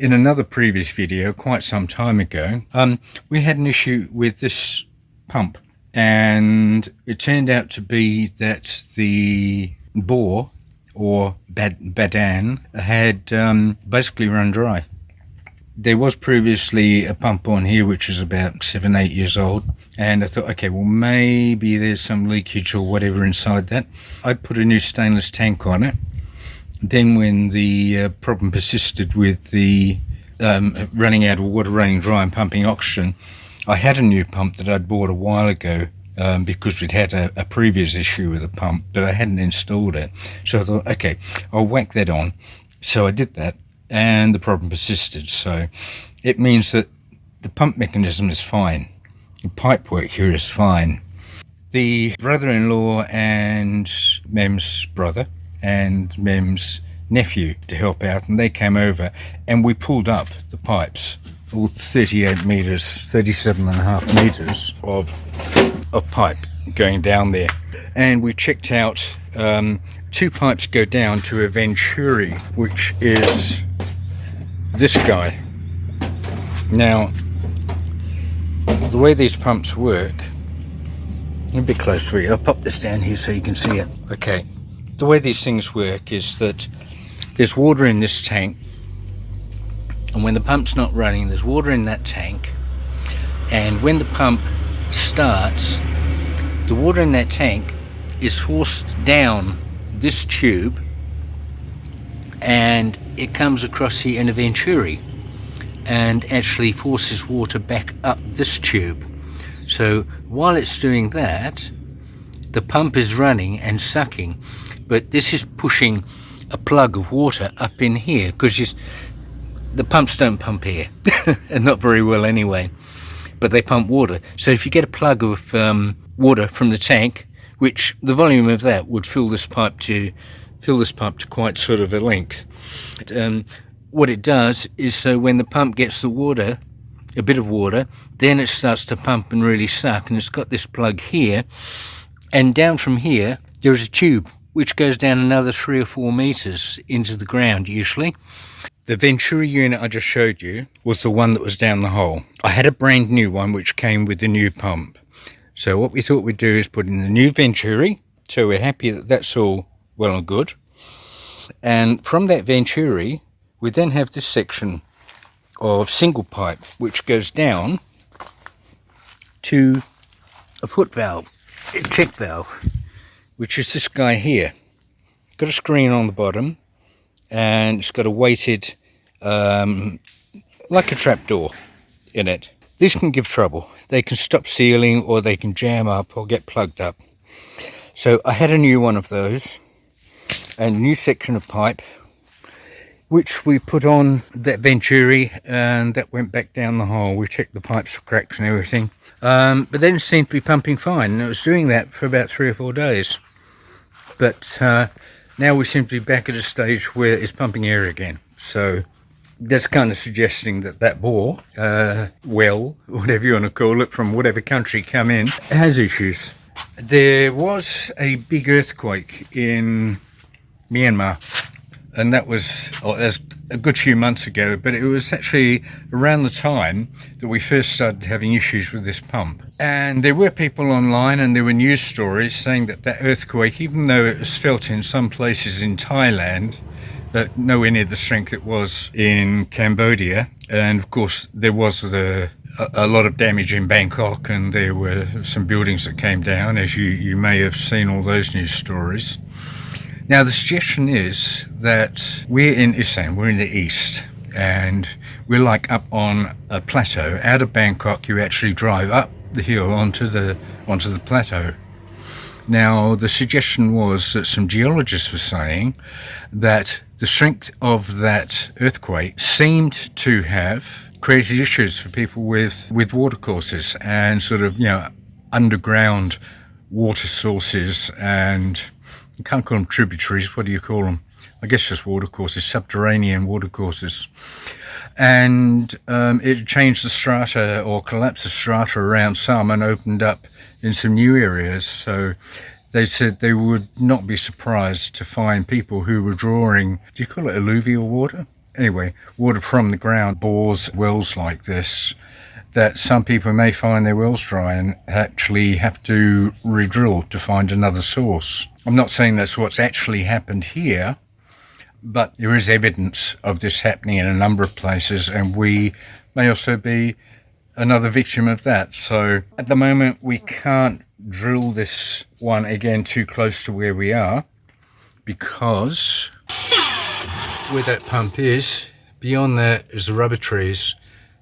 In another previous video, quite some time ago, we had an issue with this pump, and it turned out to be that the bore, or badan, had basically run dry. There was previously a pump on here which is about 7-8 years old, and I thought, okay, well, maybe there's some leakage or whatever inside that. I put a new stainless tank on it. Then when the problem persisted with the running out of water, running dry and pumping oxygen, I had a new pump that I'd bought a while ago because we'd had a previous issue with the pump, but I hadn't installed it. So I thought, okay, I'll whack that on. So I did that, and the problem persisted. So it means that the pump mechanism is fine. The pipe work here is fine. The brother-in-law and Mem's brother and Mem's nephew to help out, and they came over and we pulled up the pipes, all 38 metres, 37.5 metres of pipe going down there, and we checked out 2 pipes go down to a venturi, which is this guy. Now, the way these pumps work, a bit close for you, I'll pop this down here so you can see it. Okay, the way these things work is that there's water in this tank, and when the pump's not running, there's water in that tank, and when the pump starts, the water in that tank is forced down this tube, and it comes across here in a venturi and actually forces water back up this tube. So while it's doing that, the pump is running and sucking, but this is pushing a plug of water up in here, because the pumps don't pump air, and not very well anyway, but they pump water. So if you get a plug of water from the tank, which the volume of that would fill this pipe to quite sort of a length, what it does is, so when the pump gets the water, a bit of water, then it starts to pump and really suck, and it's got this plug here, and down from here there is a tube which goes down another 3 or 4 metres into the ground usually. The venturi unit I just showed you was the one that was down the hole. I had a brand new one which came with the new pump. So what we thought we'd do is put in the new venturi, so we're happy that that's all well and good. And from that venturi, we then have this section of single pipe which goes down to a foot valve, a check valve, which is this guy here. Got a screen on the bottom, and it's got a weighted, like a trapdoor in it. These can give trouble. They can stop sealing, or they can jam up or get plugged up. So I had a new one of those, and a new section of pipe, which we put on that venturi, and that went back down the hole. We checked the pipes for cracks and everything, but then it seemed to be pumping fine, and it was doing that for about 3 or 4 days. But now we seem to be back at a stage where it's pumping air again. So that's kind of suggesting that that bore, well, whatever you want to call it, from whatever country come in, has issues. There was a big earthquake in Myanmar, and that was a good few months ago, but it was actually around the time that we first started having issues with this pump. And there were people online, and there were news stories saying that that earthquake, even though it was felt in some places in Thailand, but nowhere near the strength it was in Cambodia. And of course there was a lot of damage in Bangkok, and there were some buildings that came down, as you may have seen all those news stories. Now the suggestion is that we're in Isan, we're in the east, and we're like up on a plateau. Out of Bangkok you actually drive up the hill onto the plateau. Now the suggestion was that some geologists were saying that the strength of that earthquake seemed to have created issues for people with watercourses and sort of, underground water sources, and you can't call them tributaries, what do you call them? I guess just watercourses, subterranean watercourses. And it changed the strata, or collapsed the strata around some, and opened up in some new areas. So they said they would not be surprised to find people who were drawing, do you call it alluvial water? anyway, water from the ground bores wells like this, that some people may find their wells dry and actually have to re-drill to find another source. I'm not saying that's what's actually happened here, but there is evidence of this happening in a number of places, and we may also be another victim of that. So at the moment we can't drill this one again too close to where we are, because where that pump is, beyond that is the rubber trees,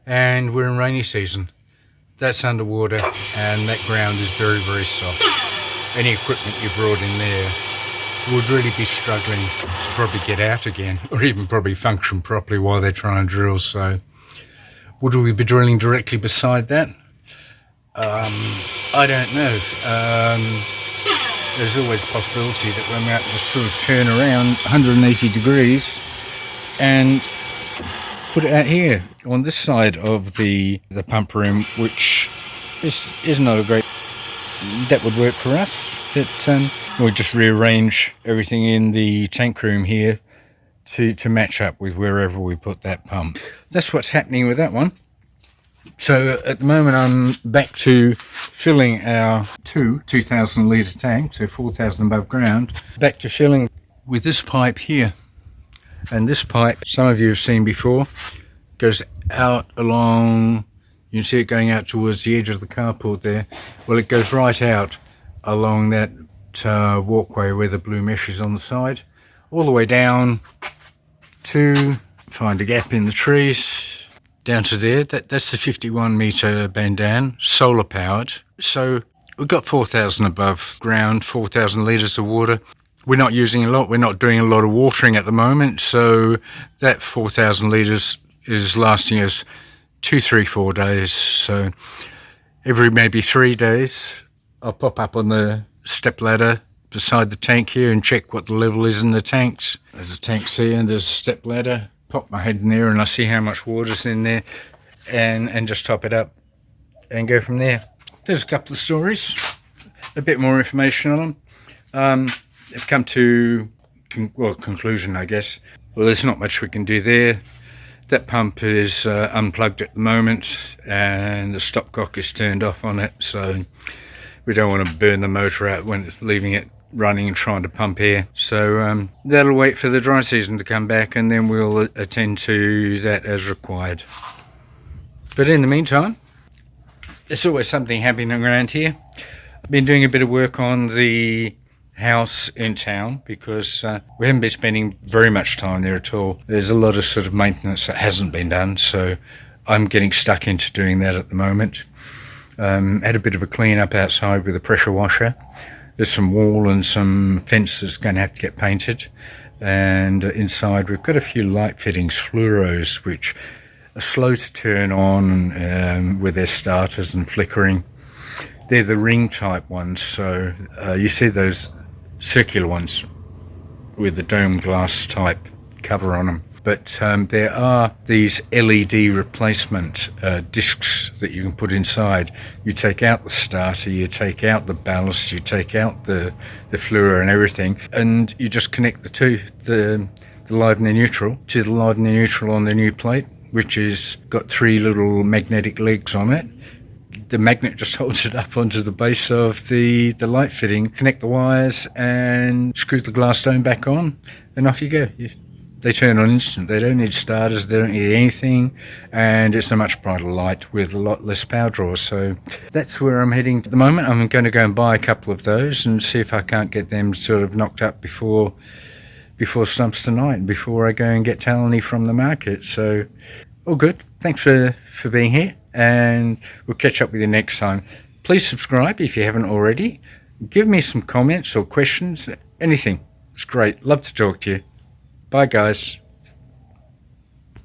and we're in rainy season. That's underwater and that ground is very, very soft. Any equipment you brought in there would really be struggling to probably get out again, or even probably function properly while they try and drill. So would we be drilling directly beside that? I don't know. There's always a possibility that we might just sort of turn around 180 degrees and put it out here on this side of the pump room, which is not a great... That would work for us. But we'll just rearrange everything in the tank room here to match up with wherever we put that pump. That's what's happening with that one. So at the moment I'm back to filling our 2,000 litre tank, so 4,000 above ground, back to filling with this pipe here. And this pipe, some of you have seen before, goes out along, you can see it going out towards the edge of the carport there. Well, it goes right out along that walkway where the blue mesh is on the side, all the way down to find a gap in the trees, down to there. That's the 51 metre bandan, solar powered. So we've got 4,000 above ground, 4,000 litres of water. We're not using a lot, we're not doing a lot of watering at the moment, so that 4,000 litres is lasting us 2, 3, 4 days. So every maybe 3 days I'll pop up on the step ladder beside the tank here and check what the level is in the tanks. There's a tank here and there's a step ladder. Pop my head in there and I see how much water's in there, and just top it up and go from there. There's a couple of stories, a bit more information on them. They've come to conclusion, I guess. Well, there's not much we can do there. That pump is unplugged at the moment and the stopcock is turned off on it, so we don't want to burn the motor out when it's leaving it running and trying to pump air. So that'll wait for the dry season to come back, and then we'll attend to that as required. But in the meantime, there's always something happening around here. I've been doing a bit of work on the house in town because we haven't been spending very much time there at all. There's a lot of sort of maintenance that hasn't been done, so I'm getting stuck into doing that at the moment. Had a bit of a clean up outside with a pressure washer. There's some wall and some fence that's going to have to get painted, and inside we've got a few light fittings, fluoros, which are slow to turn on with their starters and flickering. They're the ring type ones, so you see those circular ones with the dome glass type cover on them. But there are these LED replacement discs that you can put inside. You take out the starter, you take out the ballast, you take out the fluor and everything, and you just connect the two, the live and the neutral, to the live and the neutral on the new plate, which is got 3 little magnetic legs on it. The magnet just holds it up onto the base of the light fitting, connect the wires and screw the glass dome back on, and off you go. They turn on instant. They don't need starters, they don't need anything, and it's a much brighter light with a lot less power draw. So that's where I'm heading at the moment. I'm going to go and buy a couple of those and see if I can't get them sort of knocked up before stumps tonight, before I go and get Talony from the market. So all good. Thanks for being here, and we'll catch up with you next time. Please subscribe if you haven't already. Give me some comments or questions, anything. It's great. Love to talk to you. Bye, guys.